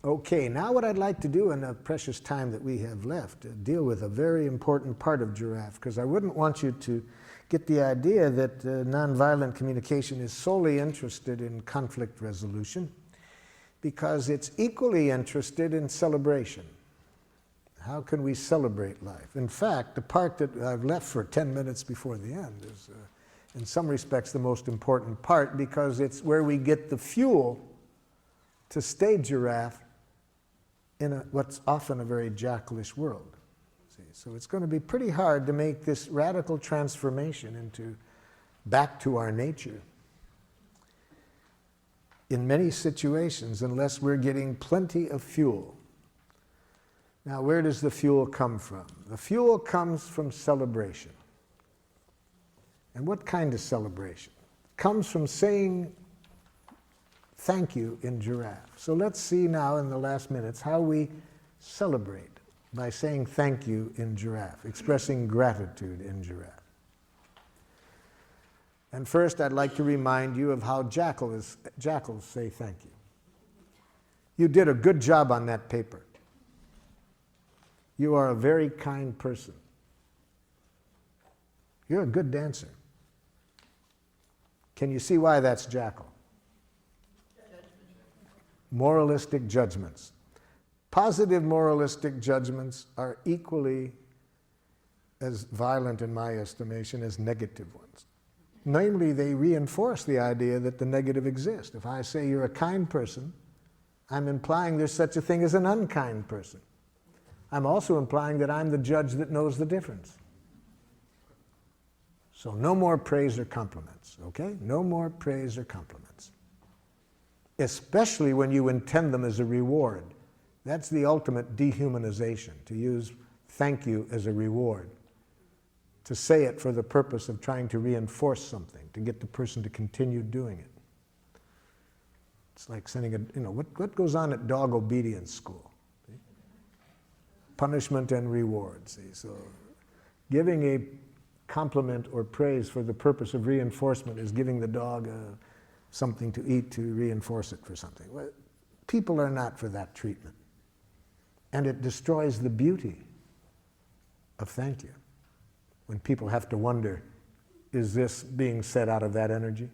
Okay, now what I'd like to do in the precious time that we have left, deal with a very important part of Giraffe, because I wouldn't want you to get the idea that nonviolent communication is solely interested in conflict resolution, because it's equally interested in celebration. How can we celebrate life? In fact, the part that I've left for 10 minutes before the end is, in some respects, the most important part, because it's where we get the fuel to stay giraffe in what's often a very jackalish world. See? So it's going to be pretty hard to make this radical transformation back to our nature in many situations unless we're getting plenty of fuel. Now, where does the fuel come from? The fuel comes from celebration. And what kind of celebration? It comes from saying thank you in Giraffe. So let's see now in the last minutes how we celebrate by saying thank you in Giraffe, expressing gratitude in Giraffe. And first, I'd like to remind you of how jackals say thank you. You did a good job on that paper. You are a very kind person. You're a good dancer. Can you see why that's jackal? Moralistic judgments. Positive moralistic judgments are equally as violent in my estimation as negative ones. Namely, they reinforce the idea that the negative exists. If I say you're a kind person, I'm implying there's such a thing as an unkind person. I'm also implying that I'm the judge that knows the difference. So no more praise or compliments, okay? No more praise or compliments. Especially when you intend them as a reward. That's the ultimate dehumanization, to use thank you as a reward. To say it for the purpose of trying to reinforce something, to get the person to continue doing it. It's like sending what goes on at dog obedience school? See? Punishment and reward, see? So giving a compliment or praise for the purpose of reinforcement is giving the dog something to eat to reinforce it for something. Well, people are not for that treatment. And it destroys the beauty of thank you. When people have to wonder, is this being said out of that energy?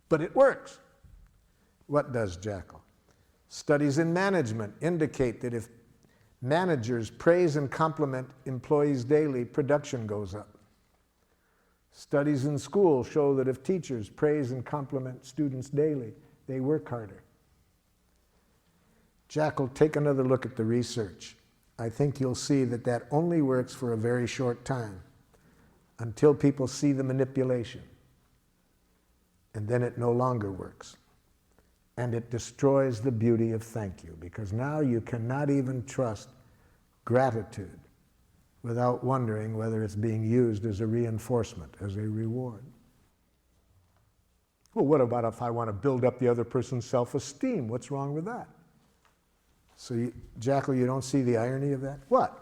But it works. What does jackal? Studies in management indicate that if managers praise and compliment employees daily, production goes up. Studies in school show that if teachers praise and compliment students daily, they work harder. Jackal, take another look at the research. I think you'll see that that only works for a very short time, until people see the manipulation. And then it no longer works. And it destroys the beauty of thank you, because now you cannot even trust gratitude without wondering whether it's being used as a reinforcement, as a reward. Well, what about if I want to build up the other person's self-esteem? What's wrong with that? So, Jackal, you don't see the irony of that? What?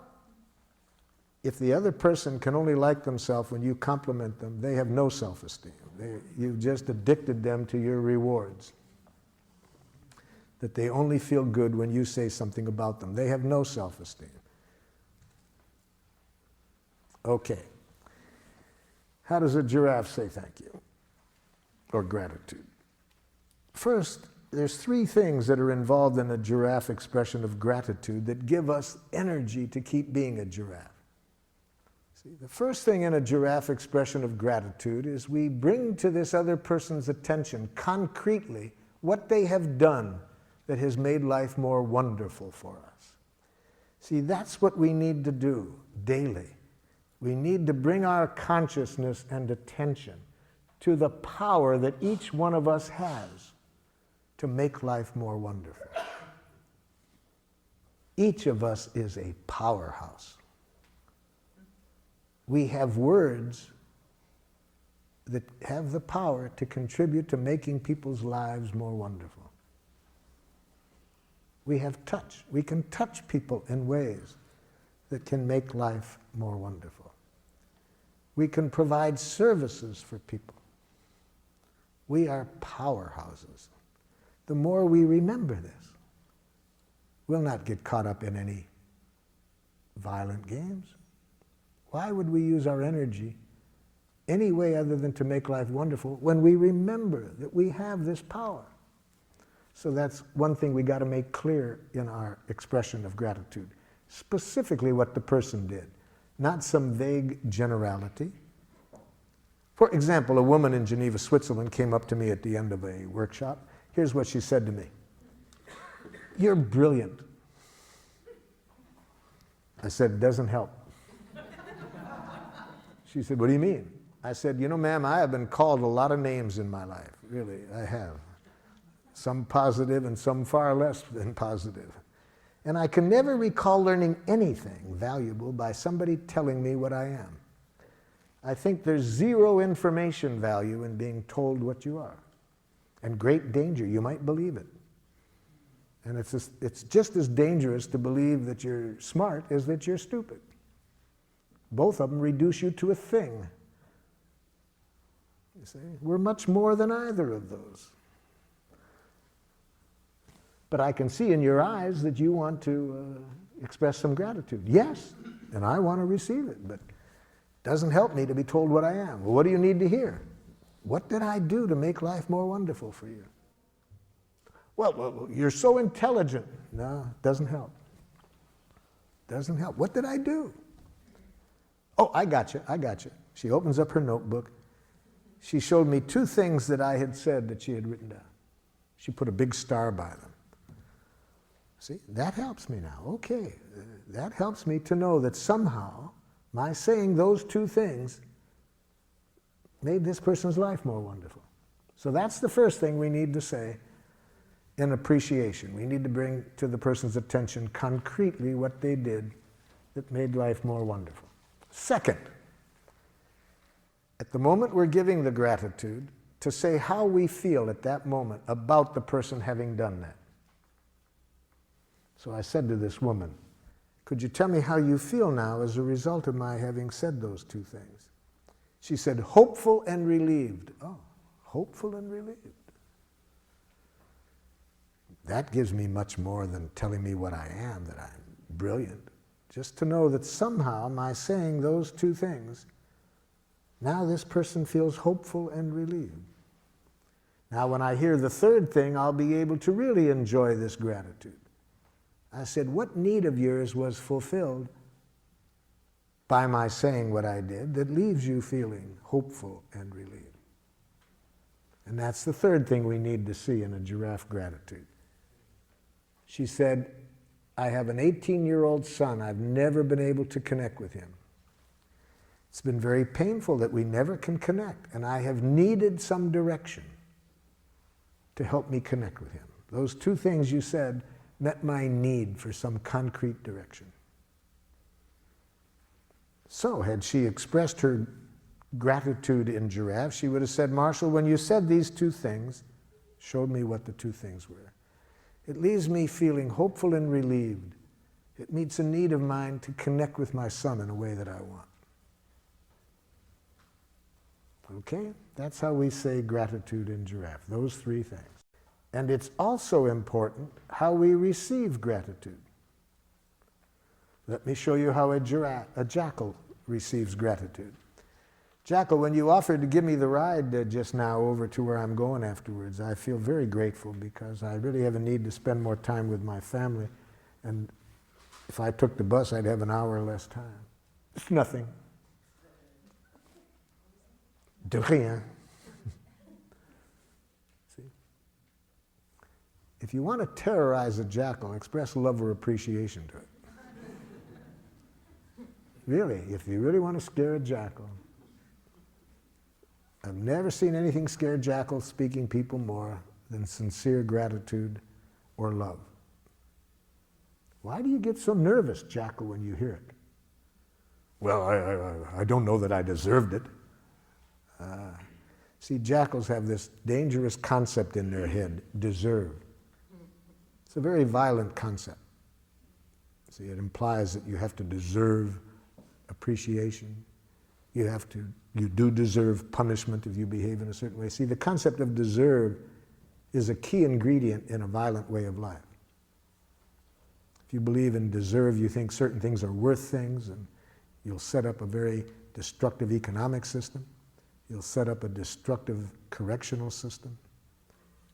If the other person can only like themselves when you compliment them, they have no self-esteem. You've just addicted them to your rewards. That they only feel good when you say something about them. They have no self-esteem. Okay. How does a giraffe say thank you? Or gratitude? First, there's three things that are involved in a giraffe expression of gratitude that give us energy to keep being a giraffe. See, the first thing in a giraffe expression of gratitude is we bring to this other person's attention concretely what they have done that has made life more wonderful for us. See, that's what we need to do daily. We need to bring our consciousness and attention to the power that each one of us has to make life more wonderful. Each of us is a powerhouse. We have words that have the power to contribute to making people's lives more wonderful. We have touch. We can touch people in ways that can make life more wonderful. We can provide services for people. We are powerhouses. The more we remember this, We'll not get caught up in any violent games. Why would we use our energy any way other than to make life wonderful when we remember that we have this power? So that's one thing we got to make clear in our expression of gratitude. Specifically what the person did, not some vague generality. For example, a woman in Geneva, Switzerland came up to me at the end of a workshop. Here's what she said to me. "You're brilliant." I said, "It doesn't help." She said, "What do you mean?" I said, "You know, ma'am, I have been called a lot of names in my life. Really, I have. Some positive and some far less than positive. And I can never recall learning anything valuable by somebody telling me what I am. I think there's zero information value in being told what you are. And great danger, you might believe it. And it's just as dangerous to believe that you're smart as that you're stupid. Both of them reduce you to a thing. You see, we're much more than either of those. But I can see in your eyes that you want to express some gratitude. Yes, and I want to receive it, but it doesn't help me to be told what I am. Well, what do you need to hear? What did I do to make life more wonderful for you? Well, you're so intelligent. No, it doesn't help. Doesn't help. What did I do? Oh, I got you. She opens up her notebook. She showed me 2 things that I had said that she had written down. She put a big star by them. See, that helps me now. Okay, that helps me to know that somehow my saying those 2 things made this person's life more wonderful. So that's the first thing we need to say in appreciation. We need to bring to the person's attention concretely what they did that made life more wonderful. Second, at the moment we're giving the gratitude, to say how we feel at that moment about the person having done that. So I said to this woman, "Could you tell me how you feel now as a result of my having said those 2 things?" She said, "Hopeful and relieved." Oh, hopeful and relieved. That gives me much more than telling me what I am, that I'm brilliant. Just to know that somehow my saying those 2 things, now this person feels hopeful and relieved. Now when I hear the third thing, I'll be able to really enjoy this gratitude. I said, what need of yours was fulfilled by my saying what I did that leaves you feeling hopeful and relieved? And that's the third thing we need to see in a giraffe gratitude. She said, I have an 18-year-old son. I've never been able to connect with him. It's been very painful that we never can connect, and I have needed some direction to help me connect with him. Those 2 things you said met my need for some concrete direction. So, had she expressed her gratitude in giraffe, she would have said, Marshall, when you said these 2 things, showed me what the 2 things were. It leaves me feeling hopeful and relieved. It meets a need of mine to connect with my son in a way that I want. Okay? That's how we say gratitude in giraffe, those 3 things. And it's also important how we receive gratitude. Let me show you how a jackal receives gratitude. Jackal, when you offered to give me the ride just now over to where I'm going afterwards, I feel very grateful because I really have a need to spend more time with my family. And if I took the bus, I'd have an hour less time. It's nothing. De rien. See? If you want to terrorize a jackal, express love or appreciation to it. Really, if you really want to scare a jackal. I've never seen anything scare jackal speaking people more than sincere gratitude or love. Why do you get so nervous, jackal, when you hear it? Well, I don't know that I deserved it. See, jackals have this dangerous concept in their head, deserve. It's a very violent concept. See, it implies that you have to deserve appreciation. You do deserve punishment if you behave in a certain way. See, the concept of deserve is a key ingredient in a violent way of life. If you believe in deserve, you think certain things are worth things, and you'll set up a very destructive economic system. You'll set up a destructive correctional system.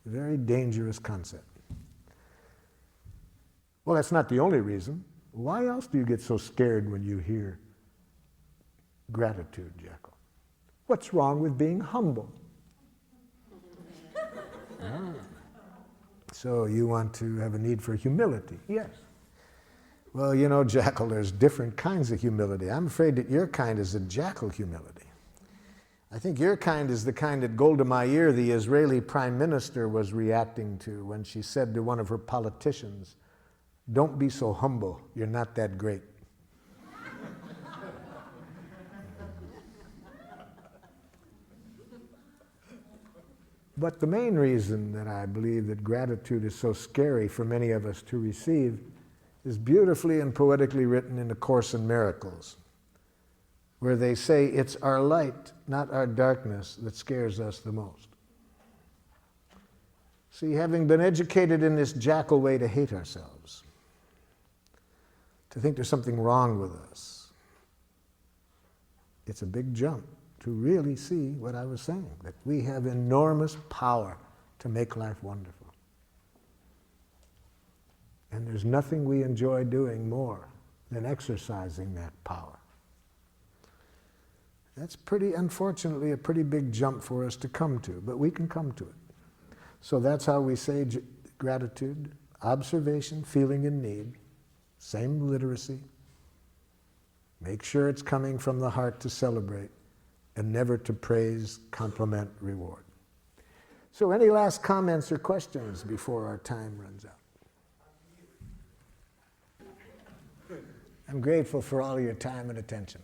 A very dangerous concept. Well, that's not the only reason. Why else do you get so scared when you hear gratitude, Jekyll? What's wrong with being humble? So you want to have a need for humility? Yes. Well, you know, Jekyll, there's different kinds of humility. I'm afraid that your kind is a Jekyll humility. I think your kind is the kind that Golda Meir, the Israeli prime minister, was reacting to when she said to one of her politicians, "Don't be so humble, you're not that great." But the main reason that I believe that gratitude is so scary for many of us to receive is beautifully and poetically written in A Course in Miracles, where they say it's our light, not our darkness, that scares us the most. See, having been educated in this jackal way to hate ourselves, to think there's something wrong with us, it's a big jump to really see what I was saying, that we have enormous power to make life wonderful. And there's nothing we enjoy doing more than exercising that power. That's unfortunately, a pretty big jump for us to come to, but we can come to it. So that's how we say gratitude: observation, feeling in need, same literacy. Make sure it's coming from the heart to celebrate, and never to praise, compliment, reward. So any last comments or questions before our time runs out? I'm grateful for all your time and attention.